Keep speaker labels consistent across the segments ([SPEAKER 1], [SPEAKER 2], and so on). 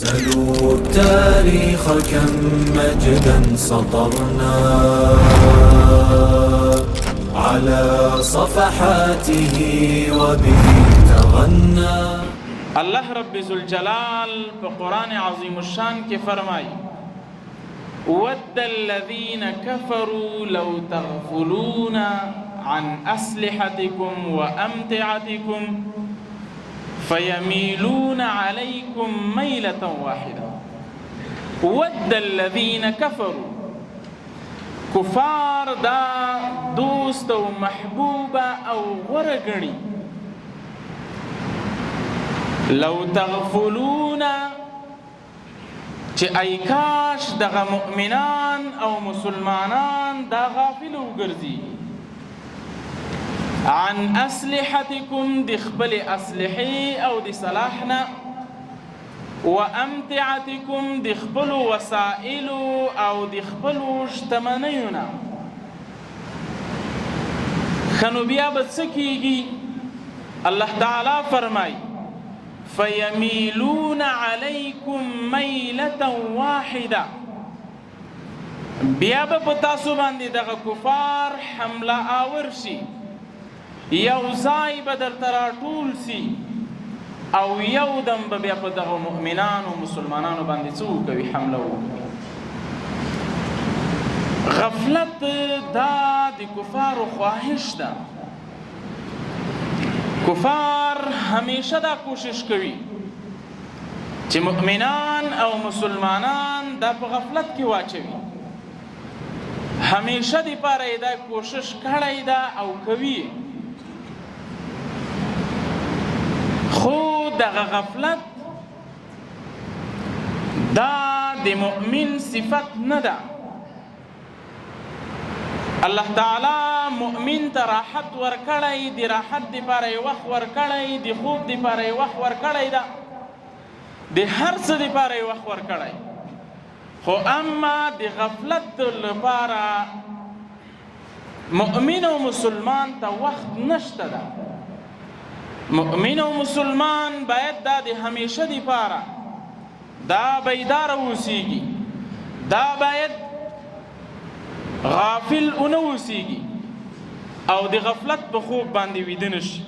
[SPEAKER 1] سلوا التاريخ كم مجدا سطرنا على صفحاته وبه تغنى.
[SPEAKER 2] الله رب ذوالجلال في قرآن عظيم الشان کے فرمائی ود الذين كفروا لو تغفلون عن أسلحتكم وأمتعتكم فيميلون عليكم ميلة واحدة. ود الذين كفروا کفار دا دوست و محبوب او ورگنی لو تغفلون چه ای کاش دغه مؤمنان او مسلمانان دا غافل وګرځي عن اسلحتكم د خپل اسلحه او د سلاحنا وامتعتكم د خپل وسائل او د خپل شتمنیونه خنو بیا بڅکیږي. الله تعالی فرمای فيميلون عليكم ميلة واحدة بیا به تاسو باندې دغه کفار حمله آور شي یو ځای به درته راټول سي او یو دم به بیا په دغه مؤمنانو مسلمانانو باندې څه وکوي حمله وکړي. غفلت دا د کفارو خواهش ده. کفار همیشه دا کوشش کوي چې مؤمنان او مسلمانان دا په غفلت کې واچوي. همیشه د پاره دا کوشش کړی ده او کوي، خو دغه غفلت دا د مؤمن صفت نه ده. الله تعالی مؤمن ته راحت ورکړی، د راحت دپاره یې وخت ورکړی، د خوب دپاره یې وخت ورکړی ده، د هر څه دپاره یې وخت ورکړی، خو اما د غفلت لپاره مؤمن او مسلمان ته وخت نشته ده. مؤمن او مسلمان باید دا د همیشه دپاره دا بیداره اوسیږي، دا باید غافل اونه اوسیږي او د غفلت په خوب باندې ویده نشي.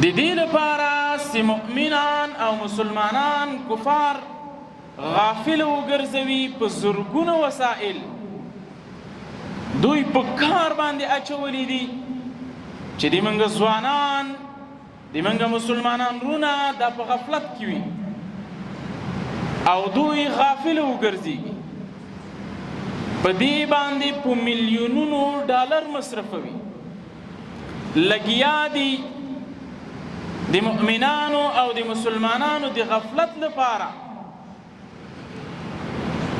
[SPEAKER 2] د دې لپاره چې مؤمنان او مسلمانان کفار غافل وګرځوي په زرګونه وسایل دوی په کار باندې اچولي دي چې د منګه ځوانان د منګه مسلمانان رونه دا په غفلت کې وي او دوی غافل وګرځي. په دې باندې په میلیونونو ډالر مصرفوي، لګیا دي د مؤمنانو او د مسلمانانو د غفلت لپاره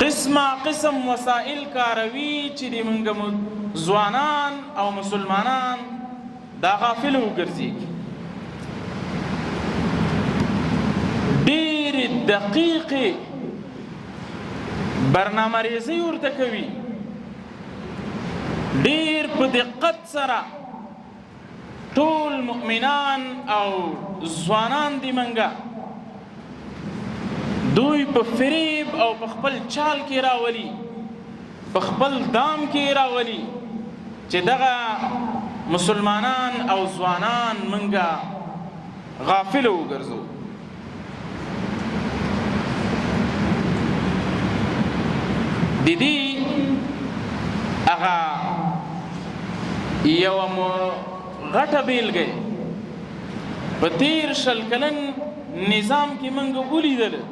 [SPEAKER 2] قسمه قسم وسائل کاروي چې د منګه ځوانان او مسلمانان دا غافل وګرځي. ډېر دقیق برنامه ریزی ورته کوي، ډېر په دقت سره ټول مؤمنان او ځوانان دی منګه دوی په فریب او په خپل چال کې راولي، په خپل دام کې راولي چې دغه مسلمانان او ځوانان منګه غافل وګرځو. د دې هغه یوه غټه بیلګه په تیر شل کلن نظام کې موږ ولیدله.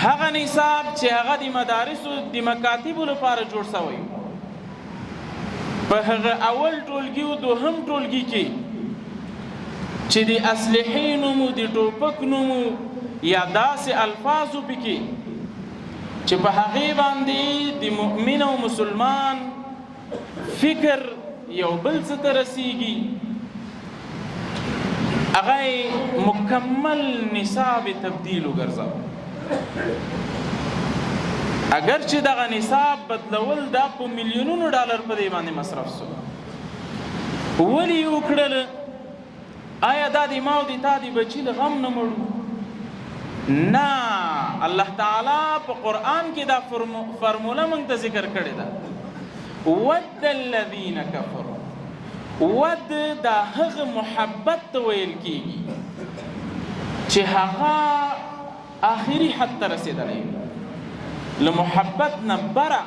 [SPEAKER 2] هغه نصاب چې هغه د مدارسو د مکاتبو لپاره جوړ شوی، په هغه اول ټولګي او دوهم ټولګي کې چې د اسلحې نوم، د ټوپک نوم یا داسې الفاظو پکې چې په هغې باندې د مؤمن او مسلمان فکر یو بل څه ته رسیږي، هغه مکمل نصاب تبدیل وګرځاوه. اگر چې دغه نصاب بدلول دا په میلیونونو ډالر په دې باندې مصرف شو، ولې وکړل؟ آیا دا د ما او د تا د بچي له غم نه مړو؟ نه، الله تعالی په قرآن کې دا فرموله موږ ته ذکر کړې ده. ود الذین کفروا، ود دا هغه محبت ته ویل کېږي چې هغه آخري حد ته رسېدلی وي. له محبت نه بره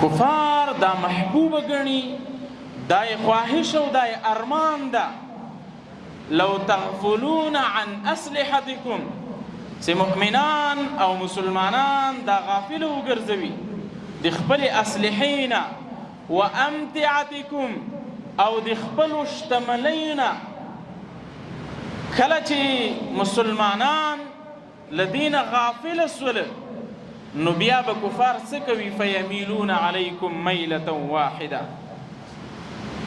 [SPEAKER 2] کفار دا محبوبه ګڼي، دا یې خواهش او دا یې ارمان ده. لو تغفلون عن اسلحتکم، چې مؤمنان او مسلمانان دا غافل وګرځوي د خپل اسلحې نه، وامتعتکم او د خپلو شتمنیو نه. کله چې مسلمانان له دې نه غافل سول نو بیا به کفار څه کوي؟ فیمیلون علیکم میلة واحده.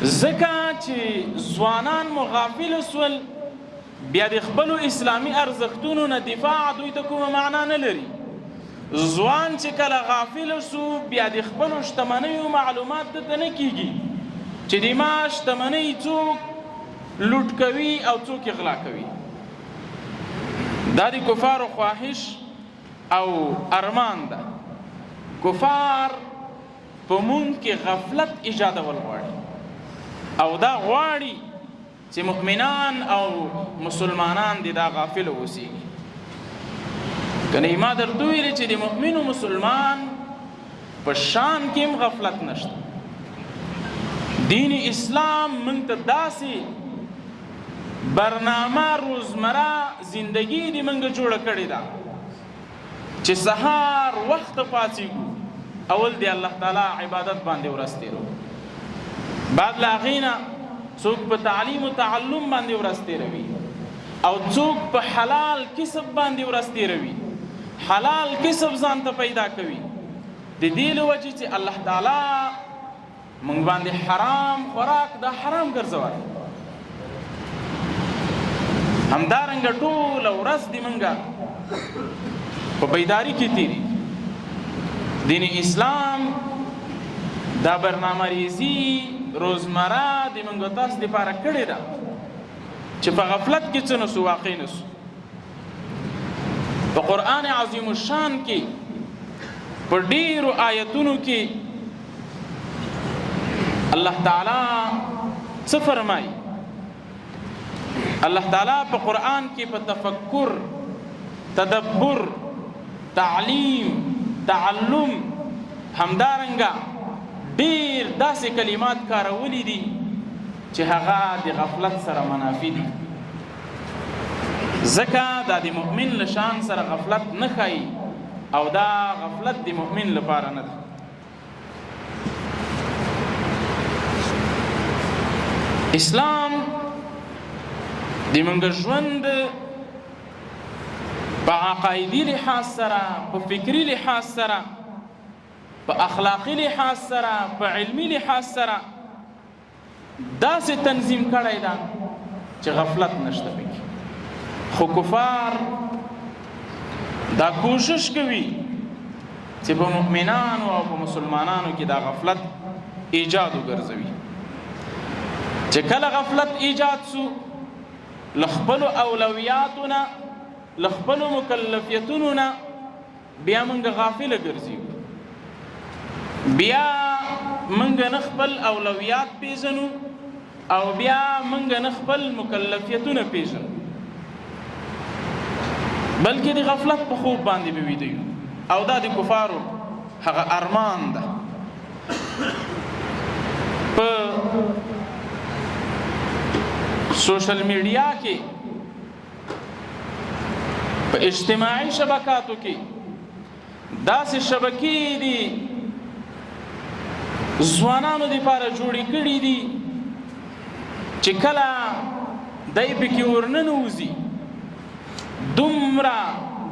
[SPEAKER 2] ځکه چې ځوانان مو غافل سول بیا د خپلو اسلامي ارزښتونو نه دفاع دوی ته کومه معنا نه لري. ځوان چې کله غافل سو بیا د خپلو شتمنیو معلومات دته نه کیږي چې د ما شتمنۍ څوک لوټ کوي او څوک غلا کوي. دا د کفارو خواهش او ارمان ده. کفار په مونږ کې غفلت ایجادول غواړي او دا غواړي چې مؤمنان او مسلمانان دي دا غافل اوسېږي. کنه ما درته ویلې چې د مؤمن او مسلمان په شان کې هم غفلت نشته. دین اسلام موږ ته داسې برنامه روزمره زندگی دی موږ جوړه کړې ده چې سهار وخت پاڅېږو اول دی الله تعالی عبادت باندې ورځ تېروو، بعد له هغې نه څوک په تعلیم و تعلم باندې ورځ تېروي او څوک په حلال کسب باندې ورځ تېروي، حلال کسب ځان ته پیدا کوي د دې له وجې چې الله تعالی موږ باندې حرام خوراک دا حرام ګرځولی. همدارنګه ټوله ورځ دې موږ په بیداری کې تېري. دین اسلام دا برنامه ریزي روزمره د موږ تاسو دپاره کړې ده چې په غفلت کې څه نسو واقع نسو. په قرآن عظیم الشان کې په ډېرو آیتونو کې الله تعالی څه فرمایي؟ الله تعالی په قرآن کې په تفکر، تدبر، تعلیم، تعلم همدارنګه ډېر داسې کلمات کارولی دي چې هغه د غفلت سره منافي دي. ځکه دا د مؤمن له شان سره غفلت نه ښایي او دا غفلت د مؤمن لپاره نه ده. اسلام د موږ ژوند په عقایدي لحاظ سره، په فکري لحاظ سره، په اخلاقي لحاظ سره، په علمي لحاظ سره داسې تنظیم کړی ده چې غفلت نشته پکې. خو کفار دا کوشش کوي چې په مؤمنانو او په مسلمانانو کې دا غفلت ایجاد وګرځوي. چې کله غفلت ایجاد سو له خپلو اولویاتو نه، له خپلو مکلفیتونو نه بیا موږ غافله ګرځو، بیا موږ نه خپل اولویات پیژنو او بیا موږ نه خپل مکلفیتونه پیژنو، بلکې د غفلت په خوب باندې به ویده یو. او دا د کفارو هغه ارمان ده. په سوشل میډیا کې، په اجتماعي شبکاتو کې داسې شبکې دي ځوانانو دپاره جوړې کړي دي چې کله دی پکې ورننوځي دومره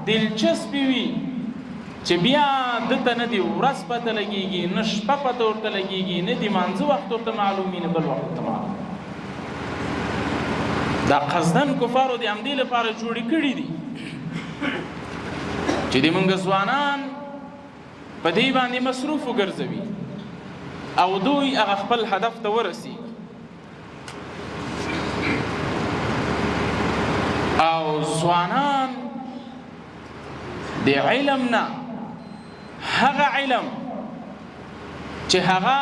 [SPEAKER 2] دلچسپي وي چې بیا دته نه دي ورځ پته لګېږي، نه شپه پته ورته لګېږي، نه د مانځه وخت ورته معلوم وي، نه بل وخت ورته معلوم. دا قصدن کفارو د همدې لپاره جوړې کړي دي چې د موږ ځوانان په دې باندې مصروف وګرځوي او دوی هغه خپل هدف ته ورسي. او ځوانان د علم نه هغه علم چې هغه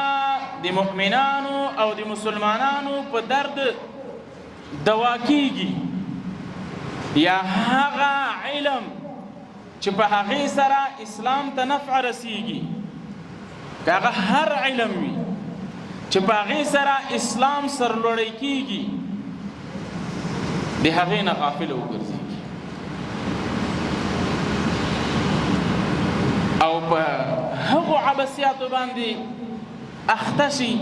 [SPEAKER 2] د مؤمنانو او د مسلمانانو په درد دوا کیږي، یا هغه علم چې په هغې سره اسلام ته نفع رسیږي، که هغه هر علم وي چې په هغې سره اسلام سرلوړی کیږي، د هغې نه غافل وګرځېږي او په هغو عبثیاتو باندې اخته شي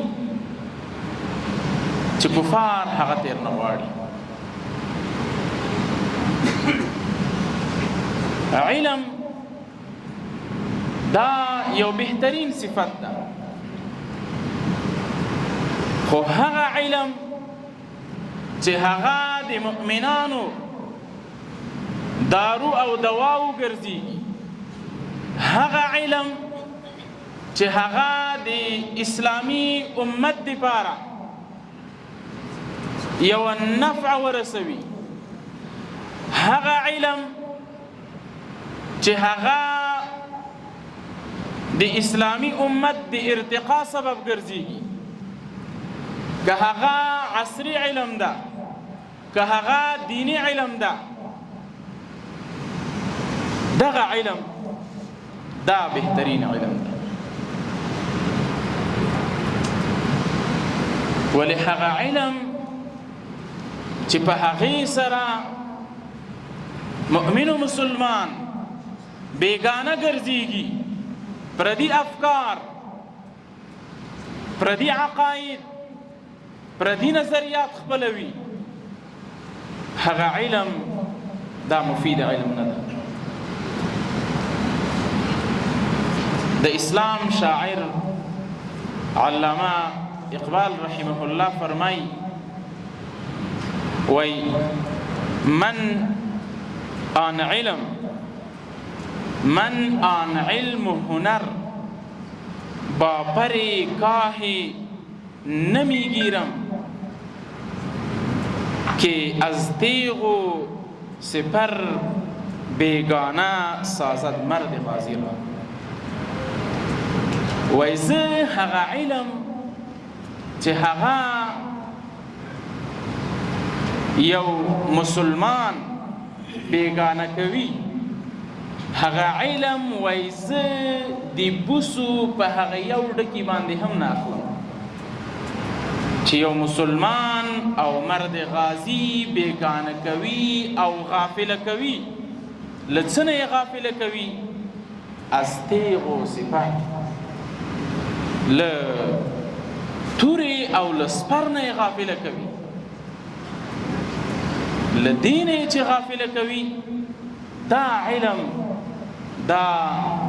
[SPEAKER 2] چې کفار هغه تیر نه غواړي. علم دا یو بهترین صفت ده، خو هغه علم چې هغه د مؤمنانو دارو او دوا وګرځېږي، هغه علم چې هغه د اسلامي امت دپاره یو نفع ورسوي، هغه علم چې هغه د اسلامي امت د ارتقا سبب ګرځېږي، که هغه عصري علم ده، که هغه دینی علم ده، دغه علم دا بهترین علم ده. ولی هغه علم چې په هغې سره مؤمن و مسلمان بیگانه ګرځېږي، پردي افکار، پردي عقاید، پردي نظریات خپلوي، هغه علم دا مفید علم نه ده. د اسلام شاعر علامه اقبال رحمه الله فرمای وی من آن علم هنر با پر کاهی نمیگیرم که از تیغ و سپر بیگانه سازد مرد غازی را. ویزه هغه علم چې هغه یو مسلمان بیگانه کوي، هغه علم ویزه دی بوسو په هغه یو ډکی باندې هم نه اخلم چې یو مسلمان او مرد غازی بیگانه کوي او غافله کوي. لڅنه یې غافله کوي؟ از تیغ و سپر، ل توری او لسپر نه غافله کوي، لدین چې غافله کوي. دا علم دا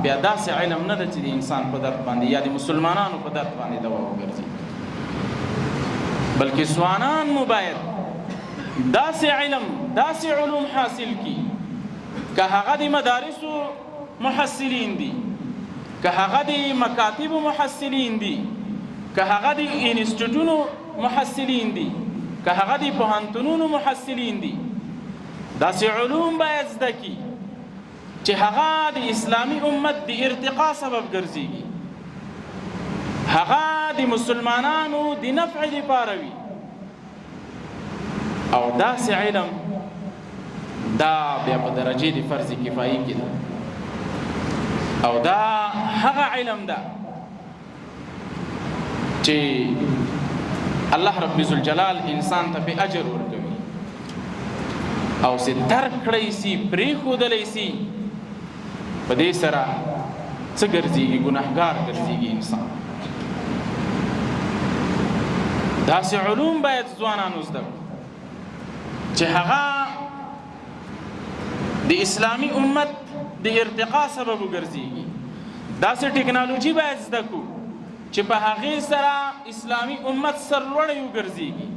[SPEAKER 2] بیا داسې علم نه ده چې د انسان په درد باندې یا د مسلمانانو په درد باندې دوا وګرځي، بلکې ځوانان مو باید داسې علم داسې علوم حاصل کی که هغه د مدارسو محصلین دي، که هغه د مکاتب محصلین دي، که هغه د انسټیټونو محصلین دي، که هغه د پوهنتونونو محصلین دي. داسې علوم باید زده کی چې هغه د اسلامي امت د ارتقا سبب ګرځېږي، هغه د مسلمانانو د نفع لپاره وي. او داسې علم دا بیا په درجې د فرض کفایي کې ده، او دا هغه علم ده چې الله رب ذوالجلال انسان ته په اجر ورکوي او سي ترک کړی سي پرېښودلی سي، په دې سره څه ګرځېږي؟ ګناهګار ګرځېږي انسان. داسې علوم باید ځوانانو زده کړي چې هغه د اسلامي امت د ارتقا سبب وګرځېږي. داسې ټکنالوژي باید زده کړو چې په هغې سره اسلامي امت سرلوړی وګرځېږي.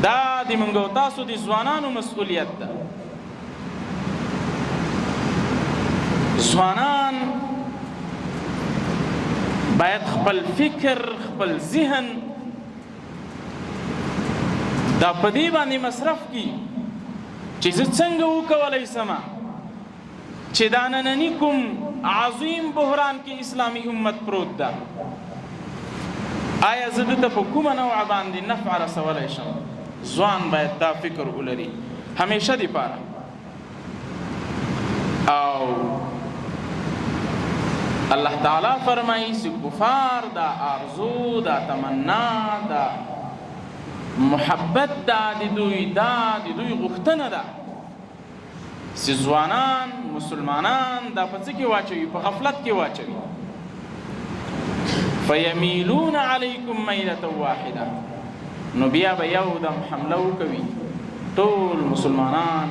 [SPEAKER 2] دا د موږ او تاسو د ځوانانو مسؤلیت ده. ځوانان باید خپل فکر، خپل ذهن دا په دې باندې مصرف کړي چې زه څنګه وکولی سم چې دا ننني کوم عظیم بحران کې اسلامي امت پروت ده آیا زه دته په کومه نوعه باندې نفع رسولی شم. ځوان باید دا فکر ولري همیشه دپاره. او الله تعالی فرمایي چې کفار دا آرزو دا تمنا دا محبت دا د دوی غوښتنه ده چې ځوانان مسلمانان دا په څه کې واچوي؟ په غفلت کې واچوي. فیمیلون علیکم میلة واحده، نو بیا به یو دم حمله وکوي، ټول مسلمانان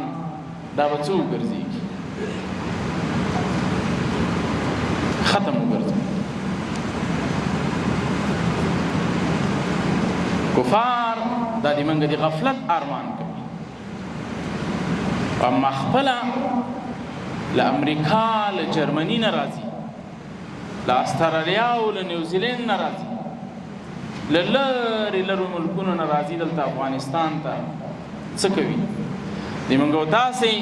[SPEAKER 2] دا به څه وګرځېږي؟ ختم وګرځي. کفار دا د منګه د غفلت ارمان کوي. اما خپله له امریکا له جرمني نه راځي، له استرالیا او له نیوزیلند نه راځي، له لرې لرو ملکونو نه راځي دلته افغانستان ته څه کوي؟ د منګه داسې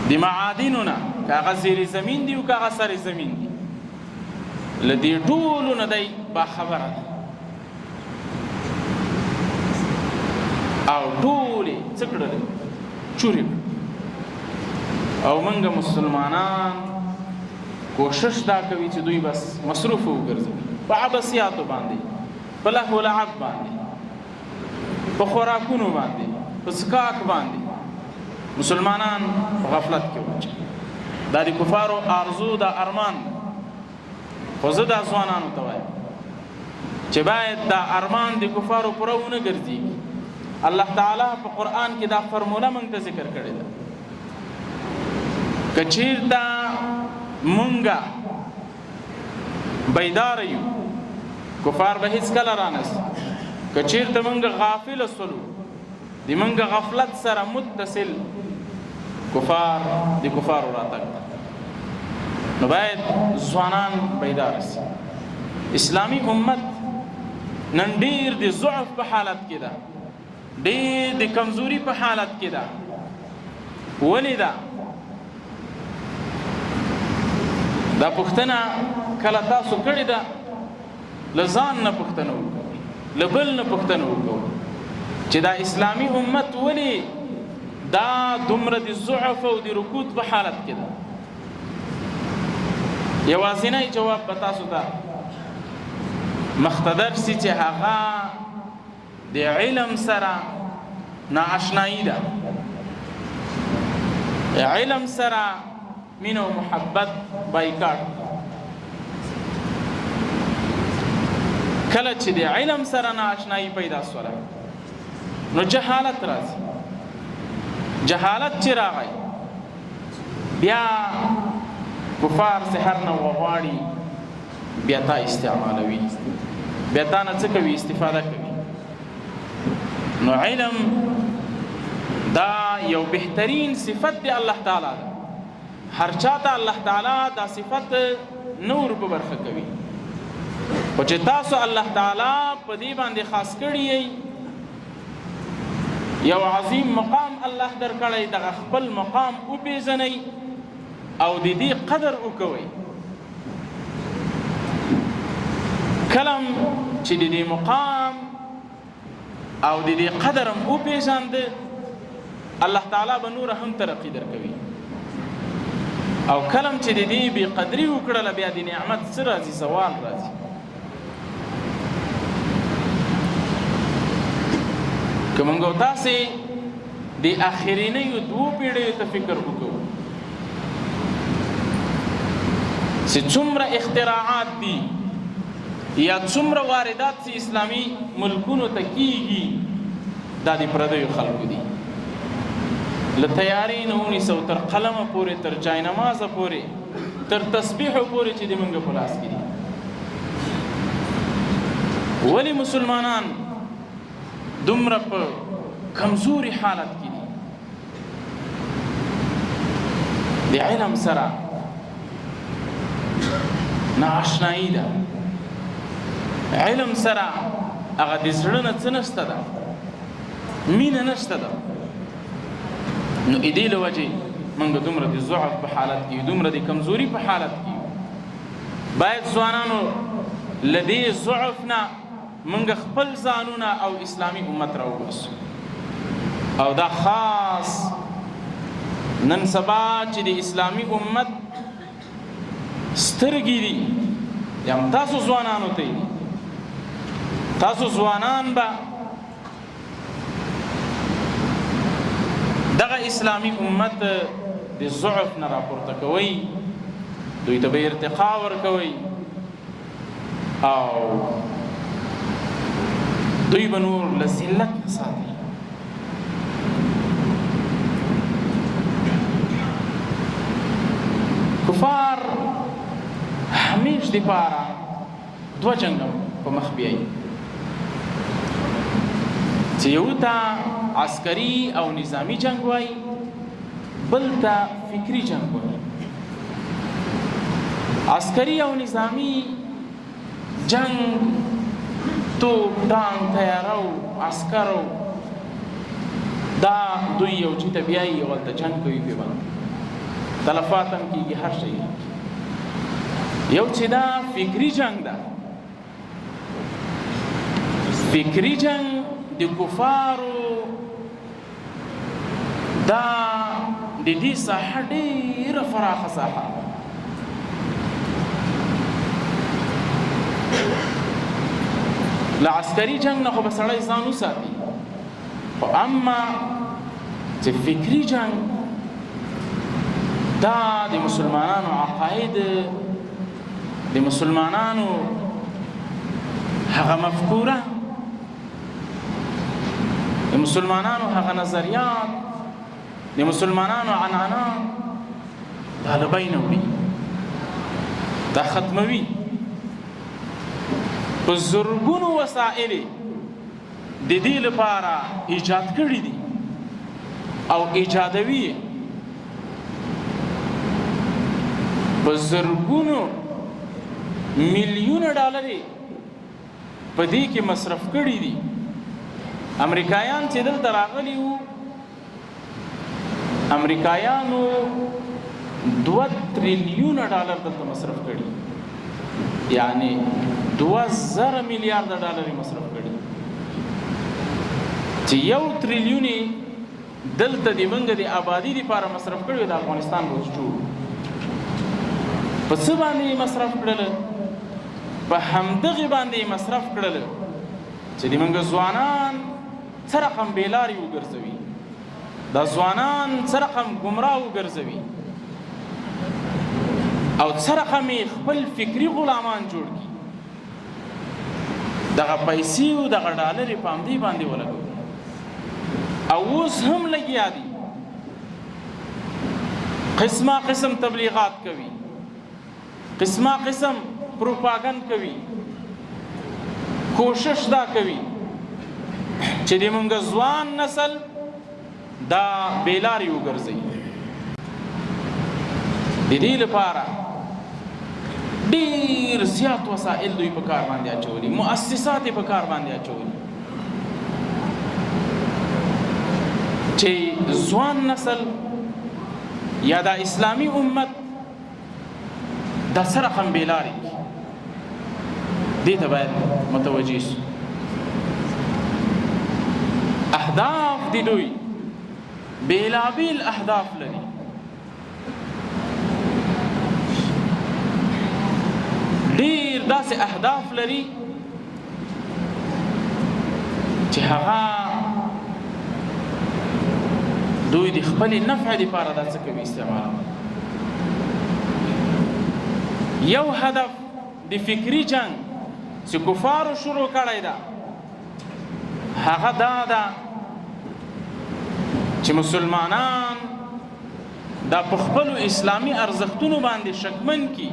[SPEAKER 2] د معادنو نه که هغه زیر زمین دي او که هغه سر زمین دي له دې ټولو نه دی باخبره ده او ټولې څه کړل؟ چورې. او موږ مسلمانان کوشش دا کوي چې دوی بس مصروف وګرځوي په عبثیاتو باندې، په لهو و لعب باندې، په خوراکونو باندې، په څښاک باندې مسلمانان غفلت کې واچوي. دا د کفارو آرزو دا ارمان. خو زه دا ځوانانو ته وایم چې باید دا ارمان د کفارو پوره ونه ګرځېږي. الله تعالی په قرآن کې دا فرموله موږ ته ذکر کړې ده که چېرته مونږه بیداره یو کفار به هېڅکله رانسي. که چېرته مونږ غافله سولو د مونږ غفلت سره متصل کفار د کفارو راتګ نو باید ځوانان بیدار شي. اسلامي امت نن ډېر د ضعف په حالت کې ده، ډېر د کمزوري په حالت کې ده. ولې ده؟ دا پوښتنه کله تاسو کړې ده؟ له ځان نه پوښتنه وکړئ، له بل نه پوښتنه وکړئ چې دا اسلامي امت ولې دا دومره د ضعف او د رکود په حالت کې ده. یوازینی جواب به تاسو ته مختدر سي چې هغه د علم سره نااشنایي ده، علم سره مینه او محبت بایکاټ. کله چې د علم سره نااشنایي پیدا سوله نو جهالت راځي. جهالت چې راغی بیا کفار سحر نه وغواړي بیا تا استعمالوي، بیا تا نه څه کوي؟ استفاده کوي. نو علم دا یو بهترین صفت دی الله تعالی ده. هر چاته الله تعالی دا صفت نور په برخه کوي. او چې تاسو الله تعالی په دې باندې خاص کړی یو عظیم مقام الله درکړی، دغه خپل مقام وپېژنئ او د دې قدر وکوئ. کلم چې د دې مقام او د دې قدر هم وپېژانده الله تعالی به نور هم ترقي درکوي. او کلم چې د دې بې قدري وکړله بیا د نعمت څه راځي؟ زوال راځي. که موږ او تاسې د اخرینیو 2 پیړیو ته فکر وکړو چې څومره اختراعات دي یا څومره واردات چې اسلامي ملکونو ته کیږي دا د پردیو خلکو دي. له تیارې نه ونیسو تر قلمه پورې، تر جاینمازه پورې، تر تسبیحو پورې چې د موږ په لاس کې دي. ولې مسلمانان دومره په کمزوري حالت کې دي؟ د علم سره نااشنایي ده. علم سره هغه د زړه نه څه نشته ده، مینه نشته ده. نو دې له وجې موږ دومره د ضعف په حالت کې دومره د کمزوري په حالت کې باید ځوانانو له دې ضعف نه موږ خپل ځانونه او اسلامي امت راوباسو او دا خاص نن سبا چې د اسلامي امت سترګې دي یا تاسو ځوانانو ته دي تاسو ځوانان به دغه اسلامي امت د ضعف نه راپورته کوئ دوی ته به ارتقا ورکوئ او دوی به نور له ذلت نه ساتي کفار همیش د پاره دوه جنګ په مخ بیایي چې یو ته عسکري او نظامی جنگ وای بل ته فکری جنگ وای عسکري او نظامی جنگ توپ ټانک تیارو عسکرو دا دوی یو چې ته بیایي او هلته جنگ کوي پې باندې تلفات هم کېږي هر شی یو چې دا فکری جنگ ده فکری جنگ د کفارو دا د دې ساحه ډېره فراخه ساحه له عسکري جنگ نه خو به سړی ځان وساتي خو اما چې فکري جنگ دا د مسلمانانو عقاید د مسلمانانو هغه مفکوره د مسلمانانو هغه نظریات د مسلمانانو عنعنات دا له بینه وړي دا ختموي په زرګونو وسایل د دې لپاره ایجاد کړي دي او ایجادوي په زرګونو میلیونه ډالر په دې کې مصرف کړي دي امریکایان چې دلته راغلي وو امریکایانو 2 تریلیونه ډالر دلته مصرف کړي یعنی 2000 میلیارډ ډالر مصرف کړي چې 1 تریلیون دلته د منګ د آبادی لپاره مصرف کړي د افغانستان وځو په څه باندې مصرف کړل په همدغه باندې مصرف کړل چې د منګ ځوانان څه رقم بیلاری وګرځوي دا ځوانان څه رقم گمراه وګرځوي او څه رقم خپل فکری غلامان جوړ کړي دغه پیسې او دغه ډالر په همدې باندې ولګوي او اوس هم لګیا دي قسمه قسم تبلیغات کوي قسمه قسم پروپاګاندا کوي کوشش دا کوي چې د موږ ځوان نسل دا بیلاری وګرځي د دې لپاره ډیر زیات وسایل دوی په کار باندې اچولي مؤسسات په کار باندې اچولي چې ځوان نسل یا د اسلامي امت د سره هم بیلاری دې ته باید متوجه شي اهداف دي دوی بیلابیل اهداف لري ډیر داسې اهداف لري چې هغه دوی د خپل نفع لپاره دا څه کوي استعمال یو هدف د فکری جنگ چې کفارو شروع کړی دا هغه دا ده چې مسلمانان دا په خپل اسلامي ارزښتونو باندې شکمن کی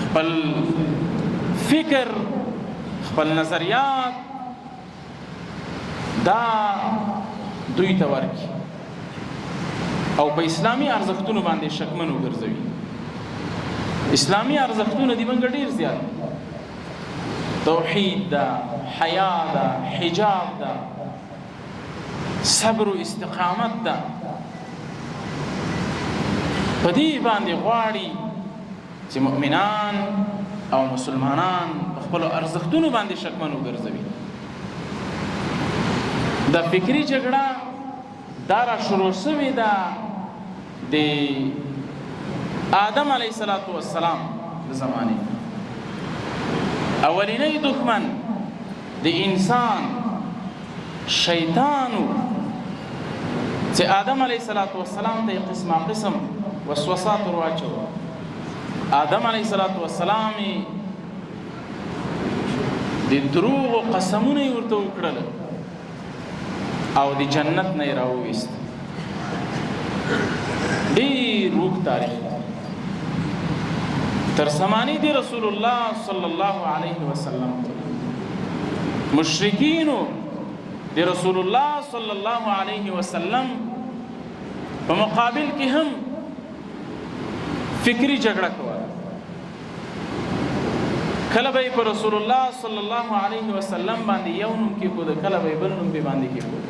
[SPEAKER 2] خپل فکر خپل نظریات دا دوی ته ورکي او په اسلامي ارزښتونو باندې شکمن وګرځوي اسلامي ارزښتونه دي موږ ډیر زیات توحید دا حیا دا حجاب دا صبر و استقامت ده. په دې باندې غواړي چې مؤمنان او مسلمانان په خپلو ارزښتونو باندې شکمن وګرځوي. د فکري جګړه دا را شروع شوې ده د آدم علیه السلام د زمانې. اولینی دښمن د انسان شیطان و چې آدم علیه السلام ته قسمه قسم وسوسات ورواچو. آدم علیه السلام د دروغ او قسمونه ورته وکړل او د جنت نه راوویست. ډېر اوږد تاریخ تر زمانې د رسول الله صلی الله علیه وسلم مشرکینو د رسول الله صلی الله علیه وسلم په مقابل کې هم فکری جګړه کوله. کله به په رسول الله صلی الله علیه وسلم باندې یو نوم کېښود، کله به بل نوم باندې کېښود.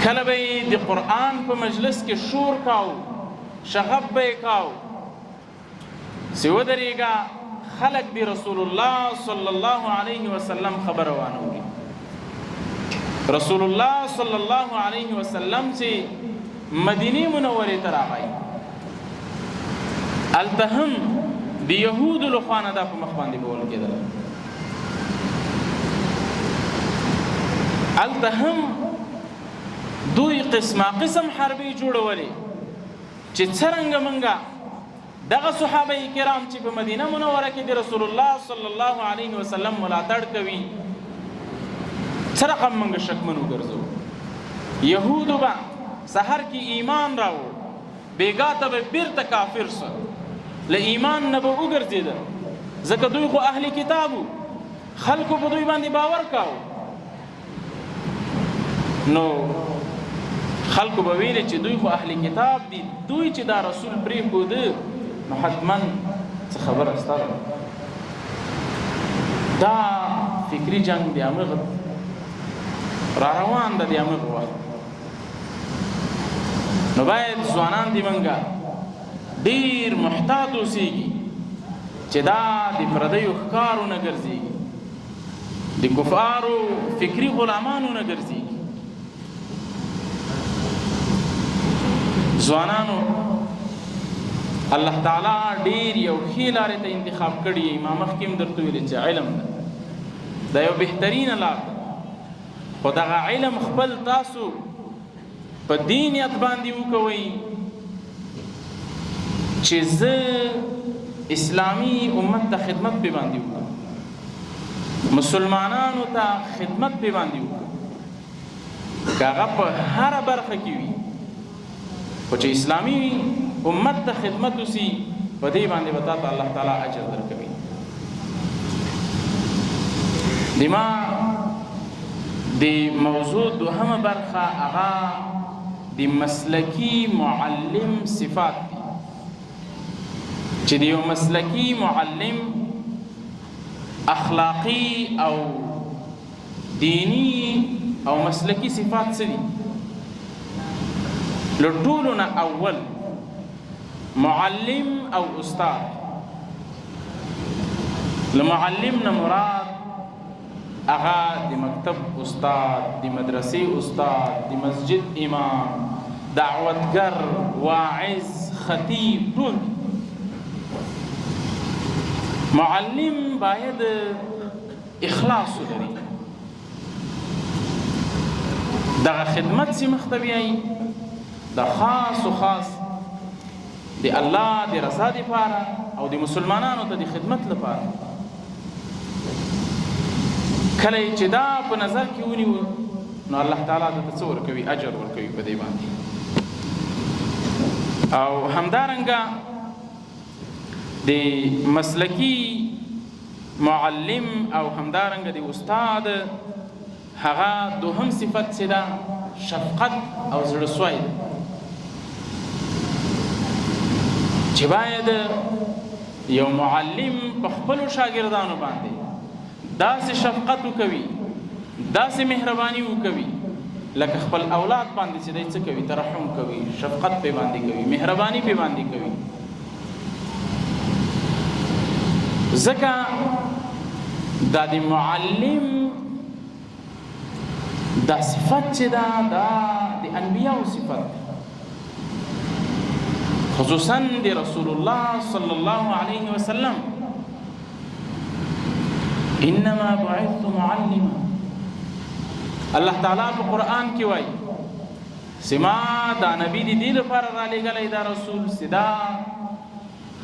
[SPEAKER 2] کله به د قرآن په مجلس کې شور کاو، شغب به یې کاو چې ودرېږه خلق د رسول الله صلی الله علیه وسلم خبره وانه وکړي. رسول الله صلی الله علیه وسلم چې مدینه منورې ته راغی، هلته هم د یهودو لخوا نه دا په مخ باندې بول کېدل. هلته هم دوی قسمه قسم حربې جوړولې چې څرنګه منګه دغه صحابه کرام چې په مدینه منوره کې د رسول الله صلی الله علیه وسلم ملاتړ کوي سره هم موږ شکمن وګرځو. یهودو به سحر کې ایمان راوړ، بیګا ته به بیرته کافر سو، له ایمان نه به وګرځېده ځکه دوی خو اهل کتابو، خلکو په دوی باندې باور کاو. نو خلکو به ویلې چې دوی خو اهل کتاب دي، دوی چې دا رسول پرېښوده نو حتما څه خبره ستا ده. دا فکري جنګ د همغه را روان ده د همغه وخت. نو باید ځوانان دي منګه ډېر محتاط اوسېږي چې دا د پردیو ښکارو نه ګرځېږي، د کفارو فکري غلامانو نه ګرځېږي. ځوانانو الله تعالی ډېر یو ښې لارې ته انتخاب کړي. ما مخکې هم درته ویلې چې علم ده دا یو بهترینه لار ده، خو دغه علم خپل تاسو په دې نیت باندې وکوئ چې زه اسلامي امت ته خدمت پې باندې وکړم، مسلمانانو ته خدمت پې باندې وکړم. که هغه په هره برخه کې وي خو چې اسلامي امت ته خدمت وسي په دې باندې به تاته الله تعالی اجر درکوي. د ما د موضوع دوهمه برخه هغه د مسلکی معلم صفات دي چې د یو مسلکی معلم اخلاقی او دینی او مسلکی صفات څه دي. له ټولو نه اول معلم او استاد. له معلم نه مراد هغه د مکتب استاد، د مدرسې استاد، د مسجد امام، دعوتګر، واعظ، خطیب، ټول. معلم باید اخلاص ولري، دغه خدمت چې مخ ته بیایي د خاص و خاص د الله د رضا دپاره او د مسلمانانو ته د خدمت لپاره. کله چې دا په نظر کې ونیو نو الله تعالی درته څه ورکوي؟ اجر ورکوي په دې باندې. او همدارنګه د مسلکی معلم او همدارنګه د استاد هغه دوهم صفت چې ده شفقت او زړهسوی ده، چې باید یو معلم په خپلو شاګردانو باندې داسې شفقت وکوي داسې مهرباني وکوي لکه خپل اولاد باندې چې دی څه کوي ترحم کوي شفقت پې باندې کوي مهرباني پې باندې کوي ځکه دا د معلم دا صفت چې دا د انبیاء صفت خصوصا د رسول الله صلی الله علیه وسلم انما بعثت معلما الله تعالی په قرآن کې وایي سما دا نبی دی دې لپاره را لېږلی دا رسول سدا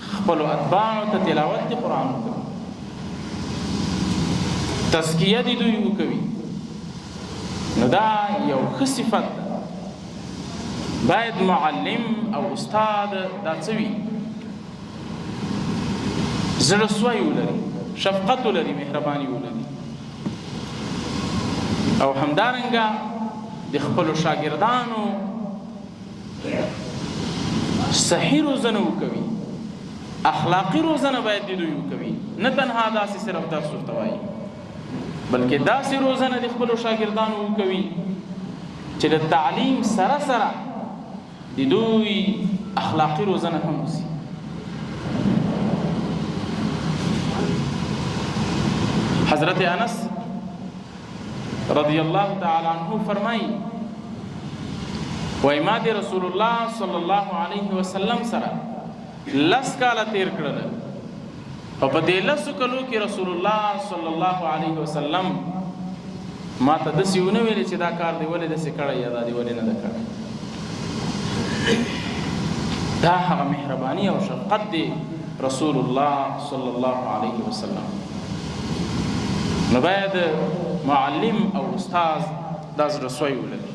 [SPEAKER 2] خپلو اتباعو ته تلاوت د قرآن وکړي تزکیه د دوی وکوي نو دا یو ښه صفت ده باید معلم او استاد دا څه وي زړه سوی ولري شفقت ولري مهرباني ولري او همدارنګه د خپلو شاګردانو صحیح روزنه وکوي اخلاقی روزنه باید د دوی وکوي نه تنها داسې صرف درس ورته وایي بلکې داسې روزنه د خپلو شاګردانو وکوي چې د تعلیم سره سره د دوی اخلاقی روزنه هم وشي حضرت انس رضی الله تعالی عنہ فرمایي وای ما د رسول الله صلی الله علیه وسلم سره لس کاله تیر کړل او په دې لسو کلو کې رسول الله صلی الله علیه وسلم ما ته داسې ونه ویلې چې دا کار دی ولې داسې کړی یا دا دی ولې نه ده کړی دا هغه مهرباني او شفقت دی رسول الله صلی الله علیه وسلم نو باید معلم او استاد دا زړه سوی ولري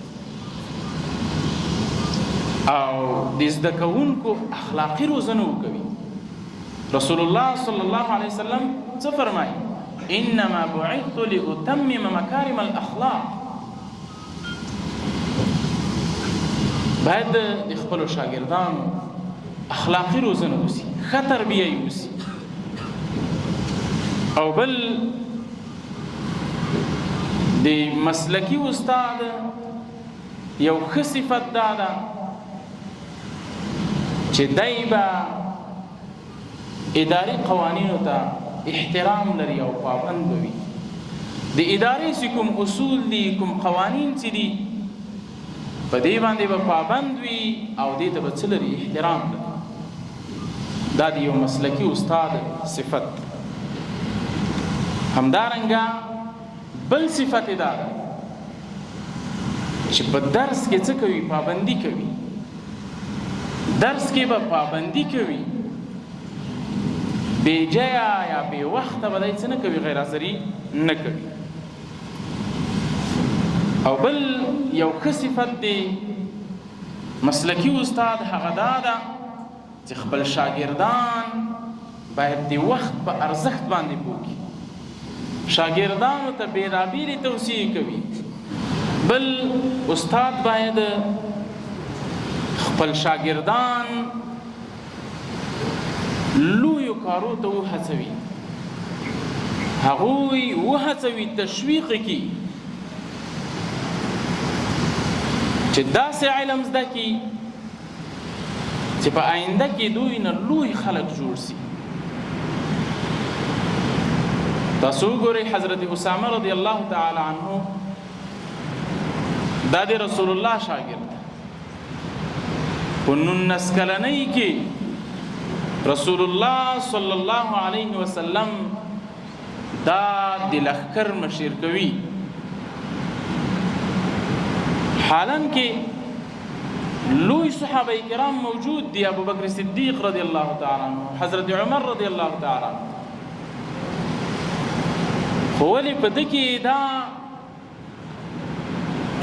[SPEAKER 2] او د زده کوونکو اخلاقي روزنه وکوي رسول الله صلی الله علیه وسلم څه فرمایي انما بعثت لاتمم مکارم الاخلاق باید د خپلو شاګردانو اخلاقي روزنه وشي ښه تربیه یې وشي او بل د مسلکی استاد یو ښه صفت دا ده چې دی به اداري قوانینو ته احترام لري او پابند وي د ادارې چې کوم اصول دي کوم قوانین چې دي په دې باندې به پابند وي او دې ته به څه لري احترام لري دا د یو مسلکی استاد صفت همدارنګه بل صفت دا ده چې په درس کې څه کوي پابندي کوي درس کې به پابندي کوي بې جیا یا بې وخته به دی څه نه کوي غیر حاضري نه کوي او بل یو ښه صفت دی مسلکی استاد هغه دا ده چې خپل شاګردان باید د وخت په ارزښت باندې پوه کړي شاګردانو ته بېلابېلې توصیې کوي بل استاد باید خپل شاګردان لویو کارو ته وهڅوي هغوی وهڅوي تشویق کړي چې داسې علم زده کړي چې په آینده کې دوی نه لوی خلک جوړ شي تاسو وګورئ حضرت اسامه رضی الله تعالی عنه دا د رسول الله شاګرد په 19 کلنۍ کې رسول الله صلی الله علیه وسلم دا د لښکر مشر کوي حالان کې لوی صحابه کرام موجود دي ابو بکر صدیق رضی الله تعالی عنہ حضرت عمر رضی الله تعالی عنہ خو ولې په ده کې دا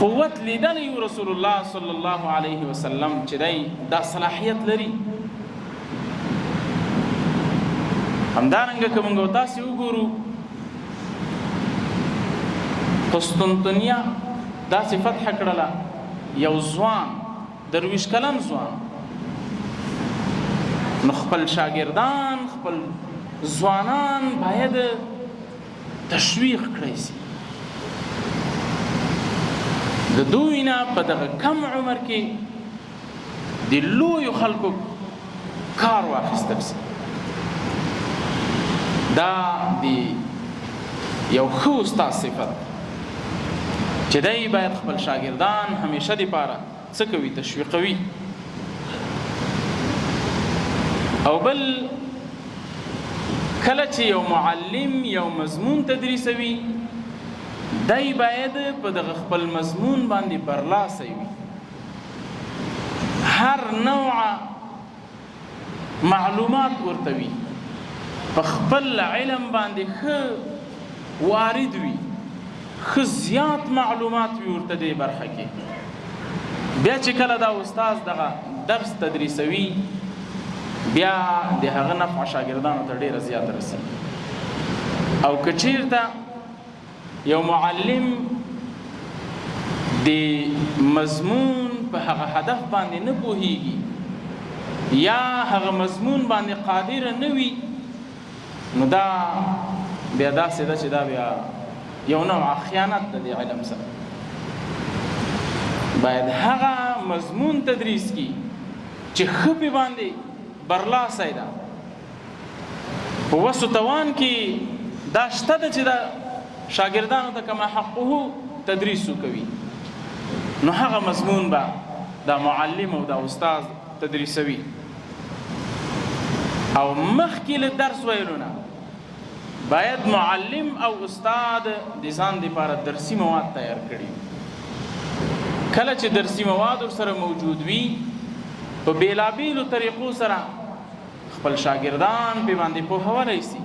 [SPEAKER 2] قوت لیدلی رسول الله صلی الله علیه وسلم چې دی دا صلاحیت لري همدارنګه که موږ تاسې وګورو قسطنطنیه داسې فتح کړله یو ځوان درویش کلن ځوان نو خپل شاګردان خپل ځوانان باید تشویق کړی شي د دوی نه په دغه کم عمر کې د لویو خلکو کار واخیستل شي. دا د یو ښه استاد صفت چې دی باید خپل شاګردان همیشه دپاره څه کوي؟ تشویقوي. او بل کله چې یو معلم یو مضمون تدریسوي دی باید په دغه خپل مضمون باندې برلاسی وي، هر نوع معلومات ورته وي، په خپل علم باندې ښه وارد وي، ښه زیات معلومات وي ورته دې برخه کې. بیا چې کله دا استاد دغه درس تدریسوي بیا د هغه نفع شاګردانو ته ډېره زیاته رسي. او که چېرته یو معلم د مضمون په هغه هدف باندې نه پوهیږي یا هغه مضمون باندې قادر نه وي، نو دا بیا داسې ده چې دا بیا یو نوع خیانت ده د علم سره. باید هغه مضمون تدریس کی چې ښه پې باندې برلاسی ده، په وس و توان کې دا شته ده چې دا شاګردانو ته کما حقه تدریس کوي، نو هغه مضمون به دا معلم او دا استاد تدریسوي. او مخکې له درس ویلو نه باید معلم او استاد د ځان دپاره درسي مواد تیار کړي. کله چې درسي مواد ورسره موجود وي په بېلابېلو طریقو سره خپل شاګردان پې باندې پوهولی سي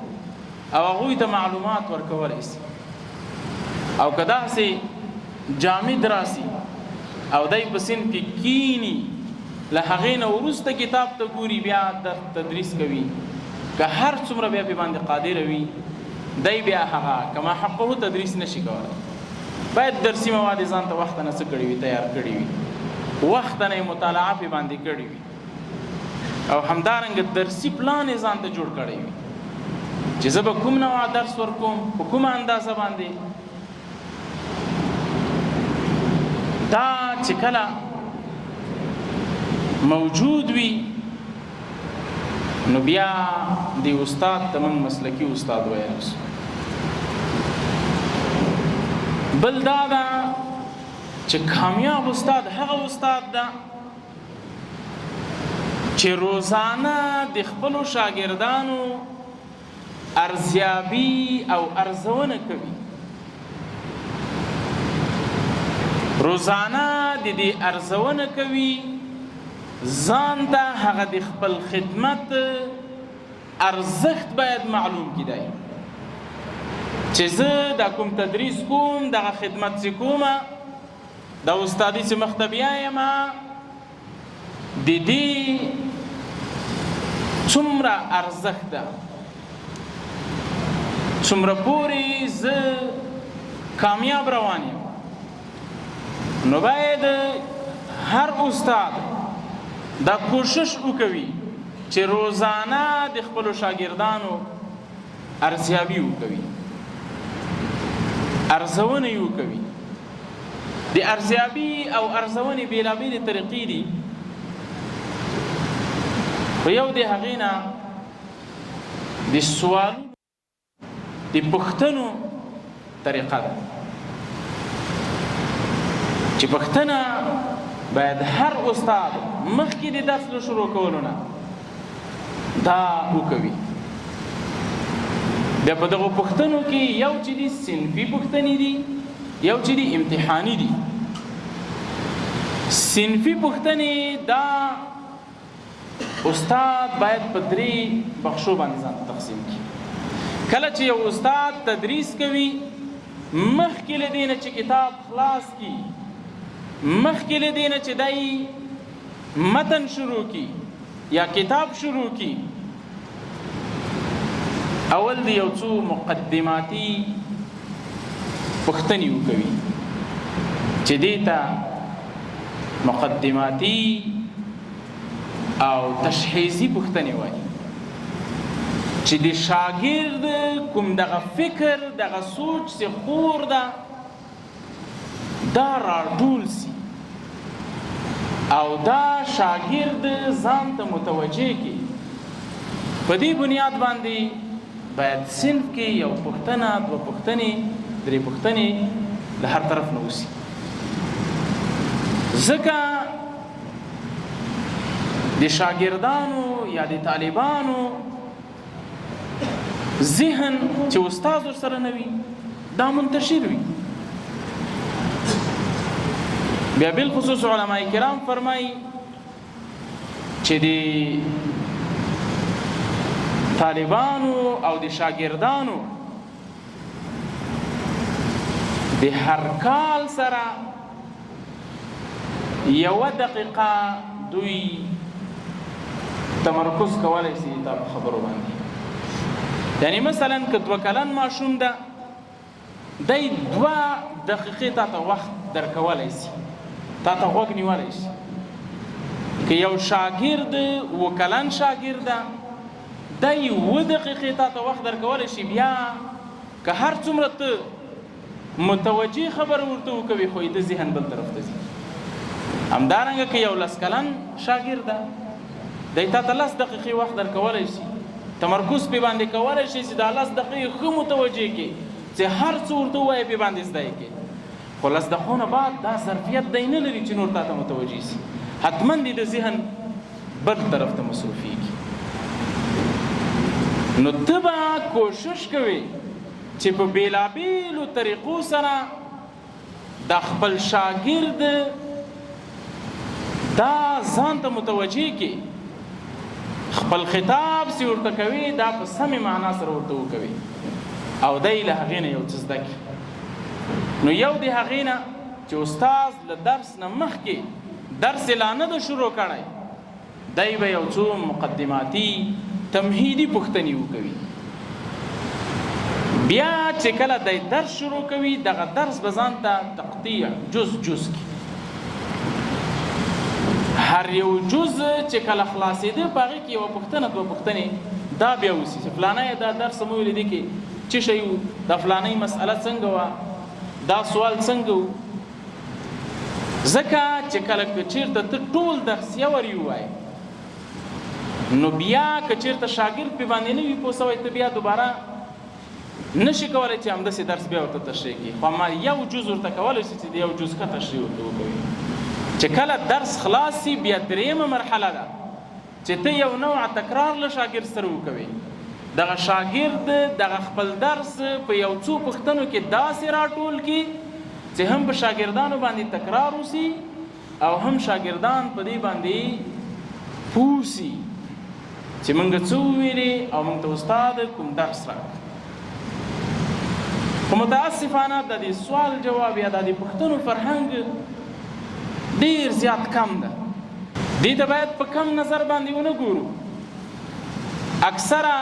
[SPEAKER 2] او هغوی ته معلومات ورکولی سي. او که داسې جامد راسي او دی په صنف کې کینی له هغې نه وروسته کتاب ته ګوري بیا تدریس کوي، که هر څومره بیا پې باندې قادره وي دی بیا هغه کما حقه تدریس نشي کولی. باید درسي مواد یې ځان ته وخته نه څه کړي وي، تیار کړي وي، وخته نه یې مطالعه پې باندې کړي وي، او همدارنګه درسي پلان یې ځان ته جوړ کړی وي چې زه به کوم نوع درس ورکوم، په کومه اندازه باندې. دا چې کله موجود وي نو بیا د استاد ته موږ مسلکي استاد ویلی شو. بل دا ده چې کامیاب استاد هغه استاد ده چې روزانه د خپلو شاګردانو ارزیابي او ارزونه کوي، روزانه د دې ارزونه کوي، ځان ته هغه د خپل خدمت ارزښت باید معلوم کړي چې زه دا کوم تدریس کوم، دغه خدمت چې کومه، د استادي چې مخ ته بیایمه، د دې څومره ارزښت ده، څومره پورې زه کامیاب روان یم. نو باید هر استاد دا کوشش وکوي چې روزانه د خپلو شاګردانو ارزیابي وکوي، ارزونه یې وکوي. د ارزیابي او ارزونې بېلابېلې طریقې دي، په یو د هغې نه د سوالونو د پوښتنو طریقه ده چې پوښتنه باید هر استاد مخکې د درس له شروع کولو نه دا وکوي. بیا په دغو پوښتنو کې یو چې دي صنفي پوښتنې دي، یو چې دي امتحاني دي. صنفي پوښتنې دا استاد باید په 3 بخشو باندې ځان تقسیم کړي. کله چې یو استاد تدریس کوي مخکې له دې نه چې کتاب خلاص کړي، مخکې له دې نه چې دی متن شروع کړي یا کتاب شروع کړي، اول د یو څو مقدماتي پوښتنې وکوي چې دې ته مقدماتي او تشخیصي پوښتنې وایي، چې د شاګرد کوم دغه فکر، دغه سوچ چې خور ده، دا راټول سي او دا شاګرد ځان ته متوجه کی. په دې بنیاد باندې باید صنف کې یو پوښتنه، دوه پوښتنې، درې پوښتنې له هر طرف نه وسي. ځکه د شاګردانو یا د طالبانو ذهن چې استاد سره نه وي دا منتشر وي. بیا بالخصوص علماء کرام فرمایي چې د طالبانو او د شاګردانو د هر کال سره 1 دقیقه دوی تمرکز کولای شي دا خبرو باندې. یعنی مثلا که 2 کلن ماشوم ده دی 2 دقیقې تا ته وخت درکولی شي، تا ته غوږ نیولی شي. که یو شاګرد 2 کلن شاګرد ده دی 2 دقیقې تا ته وخت درکولی شي، بیا که هر څومره ته متوجه خبر ورته وکوي خو د ذهن بل طرف ته ځي. همدارنګه که یو 10 کلن شاګرد ده دی تا ته 10 دقیقې وخت درکولی شي، تمرکز پې باندې کولی شي چې دا 10 دقیقې ښه متوجه کړي چې هر څه ورته ووایي پې باندې زده یې کړي. خو 10 دقیقو نه بعد دا ظرفیت دی نه لري چې نور تا ته متوجه شي، حتما د ذهن بل طرف ته مصروفېږي. نو ته به کوشش کوې چې په بېلابېلو طریقو سره د خپل شاګرد دا ځان ته متوجه کړي، خپل خطاب سی ورته کوي دا په سمې معنا سره ورته وکوي او دی له هغې نه یو څه زده کړي. نو یو د هغې نه چې استاد له درس نه مخکې درس یې لا نه ده شروع کړی، دی به یو څو مقدماتي تمهیدي پوښتنې وکوي. بیا چې کله دی درس شروع کوي دغه درس به ځان ته تقطیع جز کړي. هر یو جز چې کله خلاصېده په هغې کې یوه پوښتنه دوه پوښتنې دا بیا وسي چې فلانی دا درس مو ولیدې کې څه شی و، دا فلانی مسئله څنګه وه، دا سوال څنګه و. ځکه چې کله که چېرته ته ټول درس یور یې ووایې نو بیا که چېرته شاګرد پې باندې نه وي پوه سوی ته بیا دوباره نشي کولی چې همداسې درس بیا ورته تشریح کړي. خو اما یو جز ورته کولی شي چې د یو جز ښه تشریح ورته وکوي. چې کله درس خلاص سي بیا 3مه مرحله ده چې ته یو نوع تکرار له شاګرد سره وکوي. دغه شاګرد دغه خپل درس په یو څو پوښتنو کې داسې راټول کړي چې هم په شاګردانو باندې تکرار وسي او هم شاګردان په دې باندې پوه سي چې موږ څه وویلې او موږ ته استاد کوم درس راکړ. خو متاسفانه د دې سوال جواب یا د دې پوښتنو فرهنګ ډیر زیات کم ده. دې ته باید په کم نظر باندې ونه ګورو. اکثره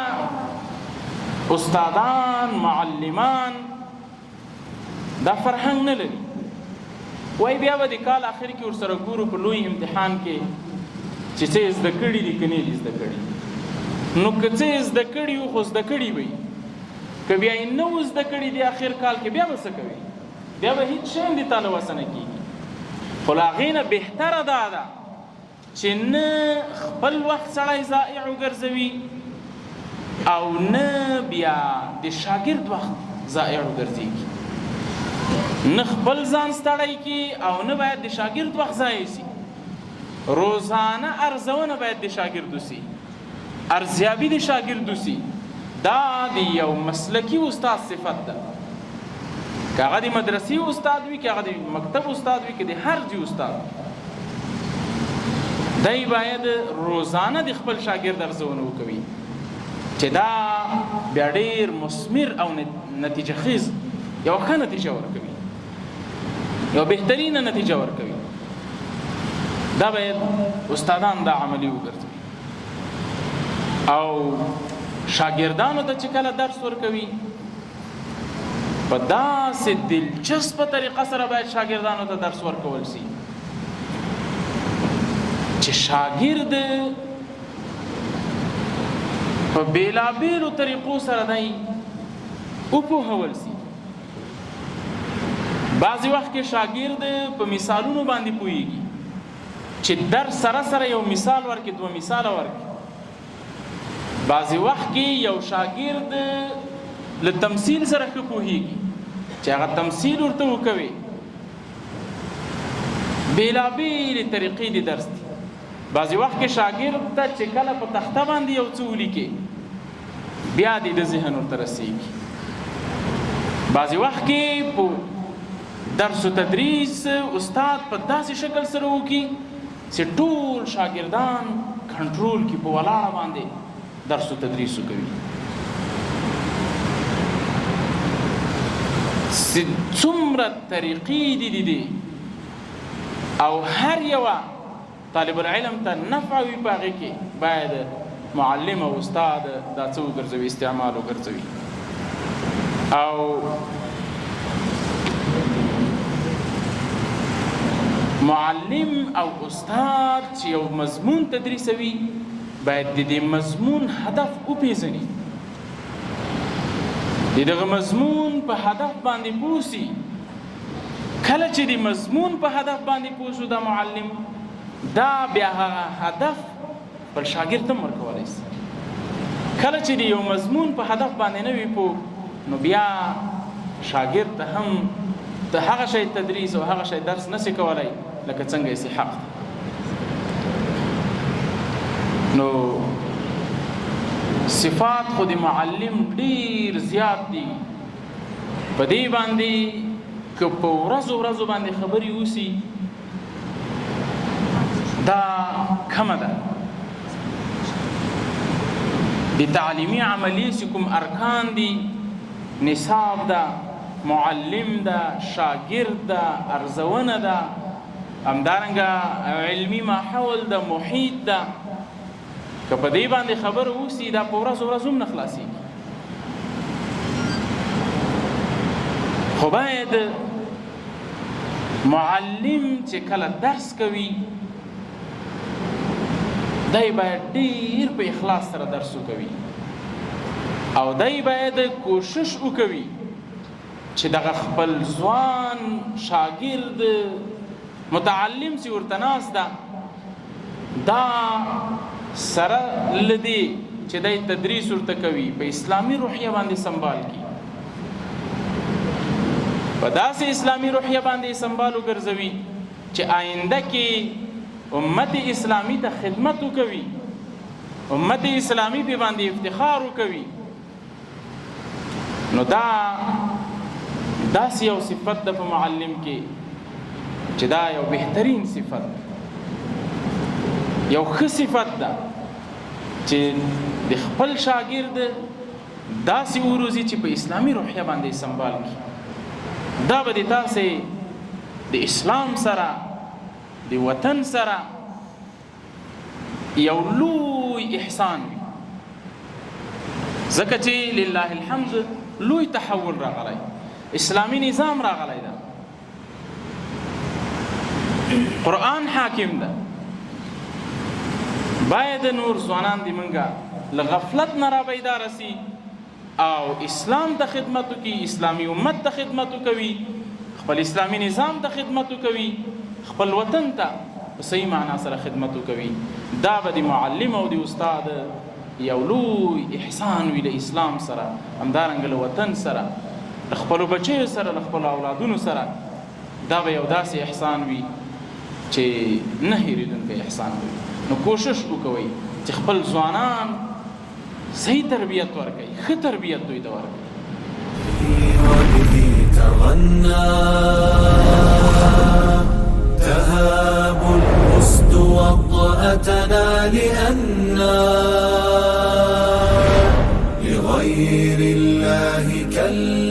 [SPEAKER 2] استادان معلمان دا فرهنګ نه لري. وای بیا به د کال آخر کې ورسره ګورو په لوی امتحان کې چې څه زده کړي دي که نه دي زده کړي. نو که څه زده کړي وو خو زده کړي به وي، که بیا یې نه و زده کړي دي آخر کال کې بیا به څه کوي؟ بیا به هېڅ شی هم دې تا له وسه نه کېږي. خو له هغې نه بهتره دا ده چې نه خپل وخت سړی ضایع وګرځوي او نه بیا د شاګرد وخت ضایع وګرځېږي. نه خپل ځان ستړی کړي او نه باید د شاګرد وخت ضایع شي. روزانه ارزونه باید د شاګرد وسي، ارزیابي د شاګرد وسي. دا د یو مسلکي استاد صفت ده. که هغه د مدرسې استاد وي، که هغه د مکتب استاد وي، که د هر ځای استاد، دی باید روزانه د خپل شاګرد ارزونه وکوي چې دا بیا ډېر مثمر او نتیجه خیز یو ښه نتیجه ورکوي، یو بهترینه نتیجه ورکوي. دا باید استادان دا عملي وګرځوي او شاګردانو ته چې کله درس ورکوي په داسې دلچسپه طریقه سره باید شاګردانو ته درس ورکول شي چې شاګرد په بېلابېلو طریقو سره دی وپوهول شي. بعضی وخت کې شاګرد په مثالونو باندې پوهیږي چې در سره سره یو مثال ورکړي، دوه مثال ورکړي. بعضی وخت کې یو شاګرد له تمثيل سره ښه پوهیږي چې هغه تمثيل ورته وکوي. بېلابېلې طریقې د درس دي. بعضی وخت کې شاګرد ته چې کله په تخته باندې یو څه ولیکي بیا د ذهن ورته رسېږي. بعضی وخت کې په درس و تدریس استاد په داسې شکل سره وکړي چې ټول شاګردان کنټرول کې په ولاړه باندې درس و تدریس کوي. څومره طریقې دي او هر یوه طالب العلم ته نفع وي په هغې کې باید معلم او استاد دا څه وګرځوي، استعمال وګرځوي. او معلم او استاد چې یو مضمون تدریسوي باید د دې مضمون هدف وپېژني، د دغه مضمون په هدف باندې پوه سي. کله چې د مضمون په هدف باندې پوه شو دا معلم، دا بیا هغه هدف بل شاګرد ته ورکولی شي. کله چې د یو مضمون په هدف باندې نه وي پوه، نو بیا شاګرد ته هم د هغه شی تدریس او هغه شی درس نشي کولی لکه څنګه یې حق ده. نو صفات خو د معلم ډیر زیات دي. په دې باندې که په ورځو باندې خبرې وسی دا کمه ده. د تعلیمي عملیې چې کوم ارکان دي، نصاب ده، معلم ده، شاګرد ده، ارزونه ده، همدارنګه علمي ماحول ده، محیط ده، که په دې باندې خبره وسی دا په ورځ هم نه خلاصېږي. خو باید معلم چې کله درس کوي دی باید ډیر په اخلاص سره درس وکوي او دی باید کوشش وکوي چې دغه خپل ځوان شاګرد متعلم چې ورته ناست ده دا سره لدی چې دی تدریس ورته کوي په اسلامي روحیه باندې سنبال کی، په داسې اسلامي روحیه باندې سنبال وګرځوي چې آینده کې امت اسلامی ته خدمت وکوي، امت اسلامی په باندې افتخار وکوي. نو دا داسې یو صفت ده په معلم کې چې دا یو بهترین صفت، یو ښه صفت ده چې د خپل شاګرد داسې وروزي چې په اسلامي روحیه باندې سنبال کړي. دا به د تاسې د اسلام سره د وطن سره یو لوی احسان وي، ځکه چې لله الحمد لوی تحول راغلی، اسلامي نظام راغلی ده، قرآن حاکم ده. باید نور ځوانان دي منګه له غفلت نه را بیدار سي او اسلام ته خدمت وکړي، اسلامي امت ته خدمت وکوي، خپل اسلامي نظام ته خدمت وکوي، خپل وطن ته په صحیح معنا سره خدمت وکوي. دا به د معلم او د استاد یو لوی احسان وي له اسلام سره، همدارنګه له وطن سره، له خپلو بچیو سره، له خپلو اولادونو سره. دا به یو داسې احسان وي چې نه هېرېدونکی احسان وي. نو کوشش وکوئ چې خپل ځوانان صحیح تربیت ورکړئ، ښه تربیت دوی ته ورکړئ.
[SPEAKER 1] تهاب الأسد وطأتنا لأننا لغير الله كلا